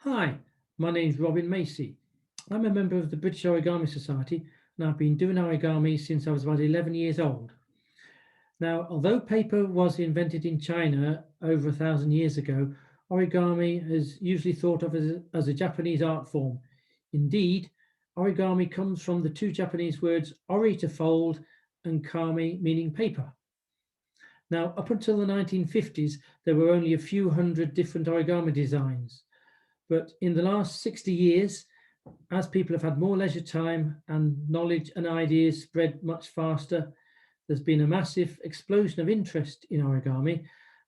Hi, my name's Robin Macey. I'm a member of the British Origami Society and I've been doing origami since I was about 11 years old. Now, although paper was invented in China over 1,000 years ago, origami is usually thought of as a Japanese art form. Indeed, origami comes from the two Japanese words ori to fold and kami meaning paper. Now, up until the 1950s, there were only a few hundred different origami designs. But in the last 60 years, as people have had more leisure time and knowledge and ideas spread much faster, there's been a massive explosion of interest in origami,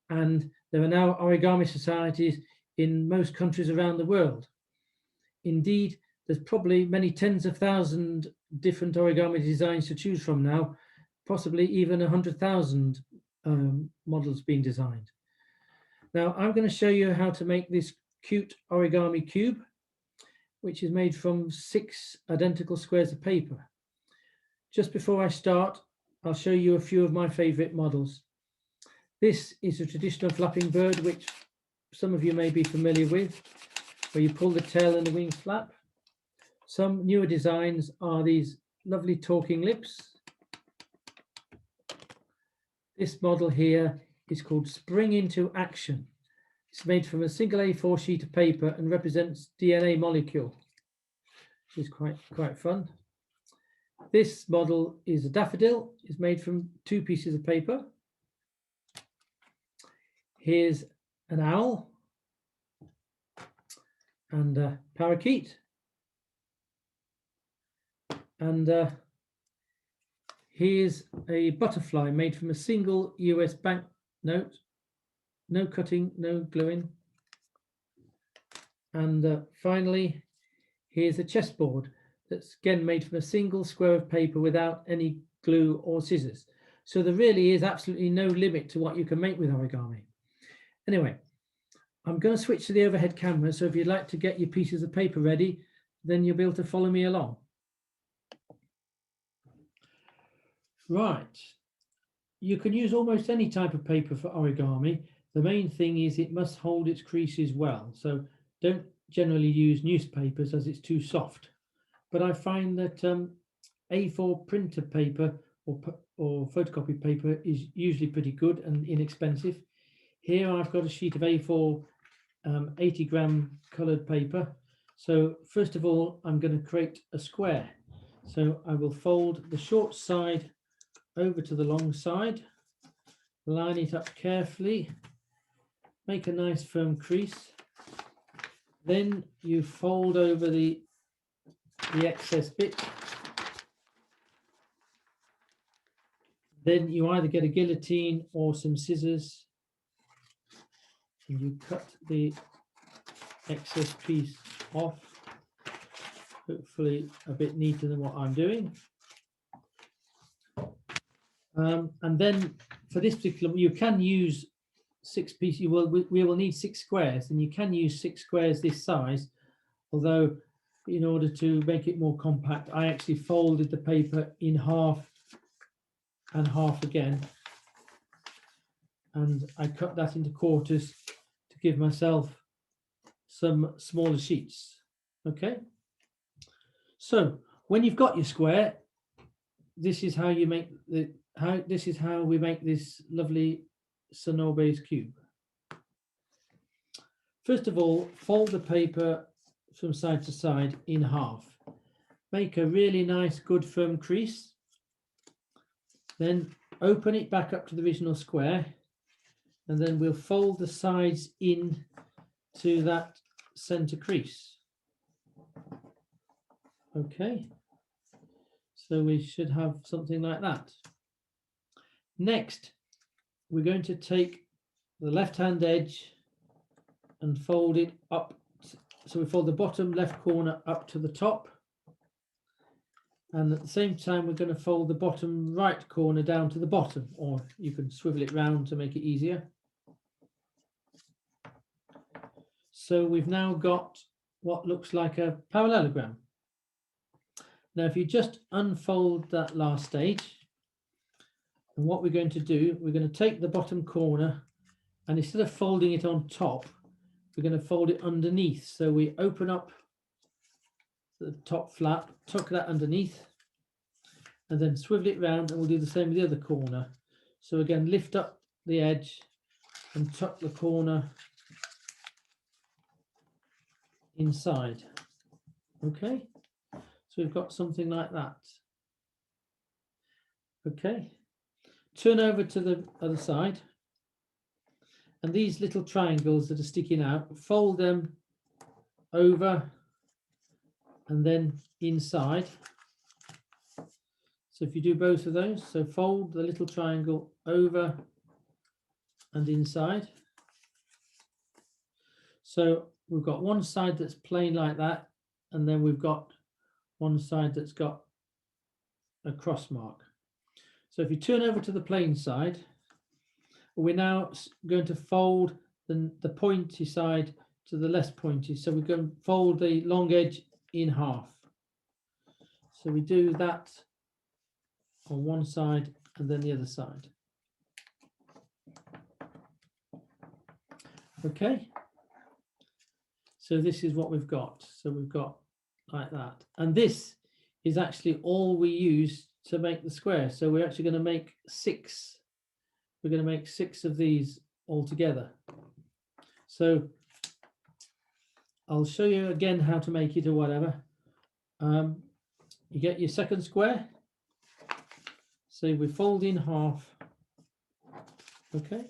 and there are now origami societies in most countries around the world. Indeed, there's probably many tens of thousands different origami designs to choose from now, possibly even 100,000 models being designed. Now, I'm going to show you how to make this cute origami cube, which is made from 6 identical squares of paper. Just before I start, I'll show you a few of my favorite models. This is a traditional flapping bird, which some of you may be familiar with, where you pull the tail and the wings flap. Some newer designs are these lovely talking lips. This model here is called Spring into Action. It's made from a single A4 sheet of paper and represents DNA molecule, which is quite fun. This model is a daffodil. It's made from 2 pieces of paper. Here's an owl and a parakeet. And here's a butterfly made from a single US banknote. No cutting, no gluing. And finally, here's a chessboard that's again made from a single square of paper without any glue or scissors. So there really is absolutely no limit to what you can make with origami. Anyway, I'm going to switch to the overhead camera, so if you'd like to get your pieces of paper ready, then you'll be able to follow me along. Right, you can use almost any type of paper for origami. The main thing is it must hold its creases well. So don't generally use newspapers as it's too soft. But I find that A4 printer paper or photocopy paper is usually pretty good and inexpensive. Here I've got a sheet of A4 80-gram colored paper. So first of all, I'm going to create a square. So I will fold the short side over to the long side, line it up carefully, make a nice firm crease. Then you fold over the excess bit. Then you either get a guillotine or some scissors and you cut the excess piece off, hopefully a bit neater than what I'm doing. And then for this particular, you can use 6 pieces. We will need 6 squares, and you can use 6 squares this size, although in order to make it more compact, I actually folded the paper in half and half again, and I cut that into quarters to give myself some smaller sheets. Okay, so when you've got your square, this is how you make this is how we make this lovely Sonobe's cube. First of all, fold the paper from side to side in half. Make a really nice, good, firm crease. Then open it back up to the original square, and then we'll fold the sides in to that center crease. Okay, so we should have something like that. Next, we're going to take the left-hand edge and fold it up. So we fold the bottom left corner up to the top. And at the same time, we're going to fold the bottom right corner down to the bottom, or you can swivel it round to make it easier. So we've now got what looks like a parallelogram. Now, if you just unfold that last stage, and what we're going to do, we're going to take the bottom corner, and instead of folding it on top, we're going to fold it underneath. So we open up the top flap, tuck that underneath, and then swivel it round, and we'll do the same with the other corner. So again, lift up the edge and tuck the corner inside. Okay, so we've got something like that. Okay, turn over to the other side, and these little triangles that are sticking out, fold them over and then inside. So if you do both of those, so fold the little triangle over and inside. So we've got one side that's plain like that, and then we've got one side that's got a cross mark. So if you turn over to the plain side, we're now going to fold the pointy side to the less pointy. So we're going to fold the long edge in half. So we do that on one side and then the other side. Okay, so this is what we've got. So we've got like that, and this is actually all we use to make the square. So we're actually going to make 6. We're going to make 6 of these all together. So I'll show you again how to make it or whatever. You get your second square. So we fold in half. Okay.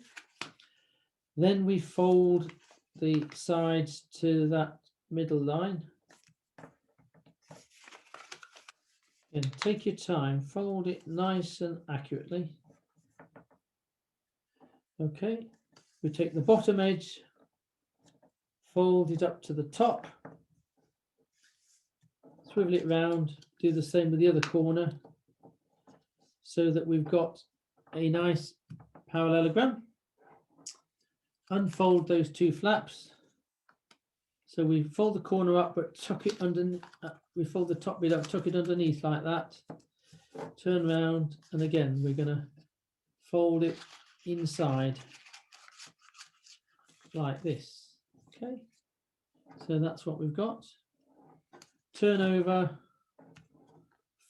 Then we fold the sides to that middle line. And take your time, fold it nice and accurately. Okay, we take the bottom edge, fold it up to the top, swivel it round, do the same with the other corner, so that we've got a nice parallelogram. Unfold those 2 flaps. So we fold the corner up, but tuck it under. We fold the top bit up, tuck it underneath like that. Turn around, and again we're going to fold it inside like this. Okay, so that's what we've got. Turn over,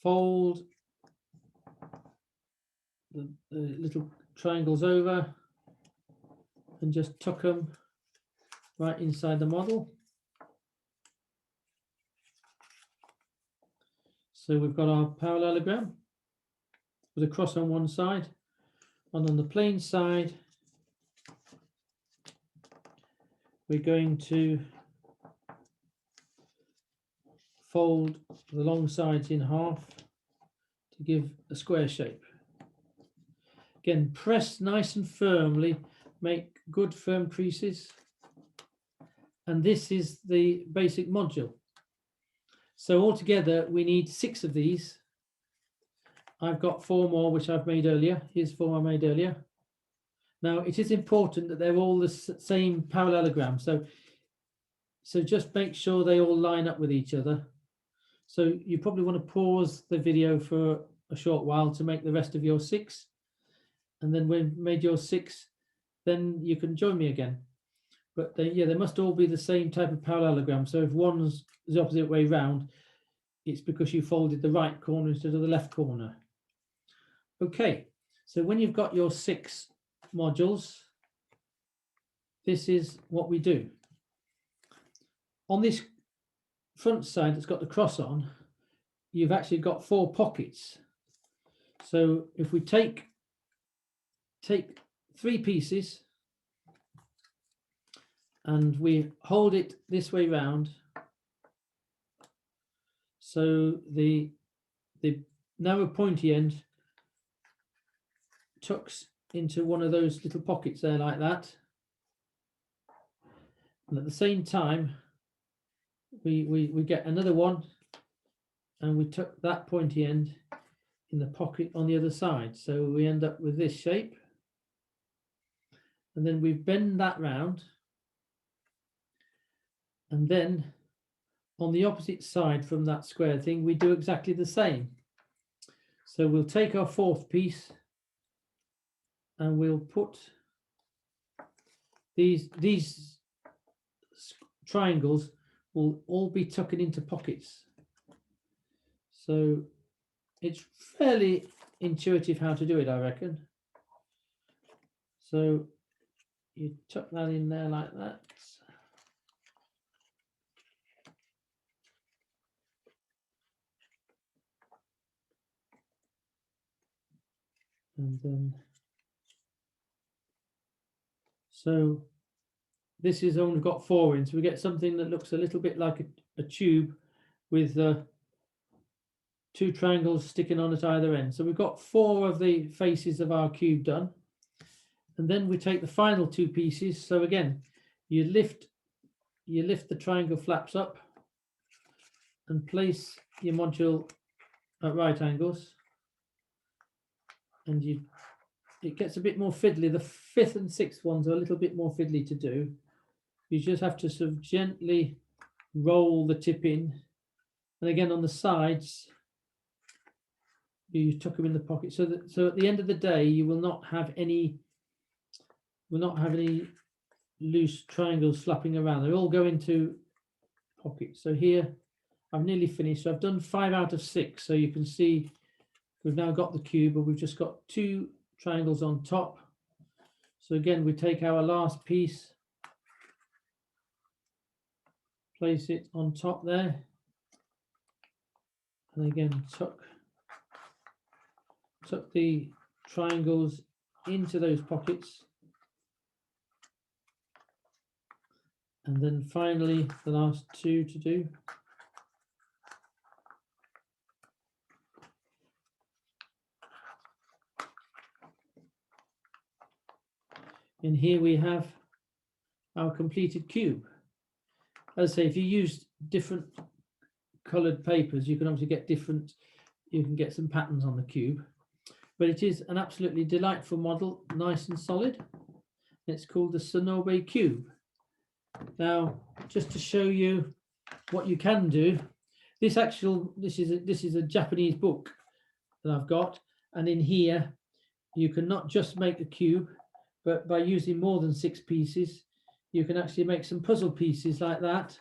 fold the little triangles over, and just tuck them right inside the model. So we've got our parallelogram with a cross on one side, and on the plain side we're going to fold the long sides in half to give a square shape. Again, press nice and firmly, make good firm creases, and this is the basic module. So altogether we need 6 of these. I've got 4 more which I've made earlier. Here's 4 I made earlier. Now it is important that they're all the same parallelogram. So just make sure they all line up with each other. So you probably want to pause the video for a short while to make the rest of your 6. And then when you've made your 6, then you can join me again. But they must all be the same type of parallelogram. So if one's the opposite way round, it's because you folded the right corner instead of the left corner. Okay, so when you've got your 6 modules, this is what we do. On this front side that's got the cross on, you've actually got 4 pockets. So if we take 3 pieces and we hold it this way round, so the narrow pointy end tucks into one of those little pockets there like that, and at the same time we get another one and we tuck that pointy end in the pocket on the other side, so we end up with this shape. And then we bend that round, and then on the opposite side from that square thing we do exactly the same. So we'll take our 4th piece and we'll put these triangles will all be tucking into pockets. So it's fairly intuitive how to do it, I reckon. So you tuck that in there like that. And then, so this is only got 4 in, so we get something that looks a little bit like a tube with 2 triangles sticking on at either end. So we've got 4 of the faces of our cube done. And then we take the final 2 pieces. So again, you lift the triangle flaps up and place your module at right angles. And it gets a bit more fiddly. The 5th and 6th ones are a little bit more fiddly to do. You just have to sort of gently roll the tip in. And again, on the sides, you tuck them in the pocket. So at the end of the day, you will not have any loose triangles flapping around. They all go into pockets. So here, I've nearly finished. So I've done 5 out of 6. So you can see we've now got the cube, but we've just got 2 triangles on top. So again, we take our last piece, place it on top there, and again tuck the triangles into those pockets. And then finally, the last 2 to do. And here we have our completed cube. As I say, if you use different colored papers, you can obviously get you can get some patterns on the cube. But it is an absolutely delightful model, nice and solid. It's called the Sonobe cube. Now, just to show you what you can do, this is a Japanese book that I've got, and in here you can not just make a cube, but by using more than 6 pieces, you can actually make some puzzle pieces like that.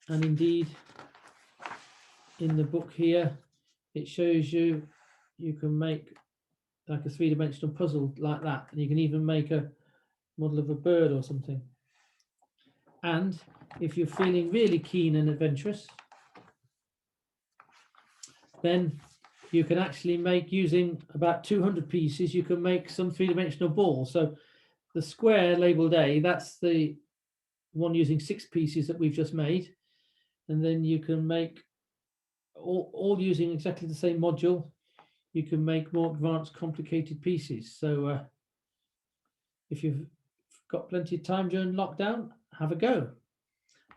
And indeed, in the book here, it shows you can make like a 3-dimensional puzzle like that, and you can even make a model of a bird or something. And if you're feeling really keen and adventurous, then you can actually make, using about 200 pieces, you can make some 3-dimensional balls. So the square labeled A, that's the one using 6 pieces that we've just made. And then you can make, all using exactly the same module, you can make more advanced, complicated pieces. So if you've got plenty of time during lockdown, have a go.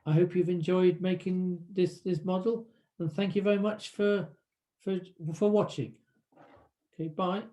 I hope you've enjoyed making this model, and thank you very much for watching. Okay, bye.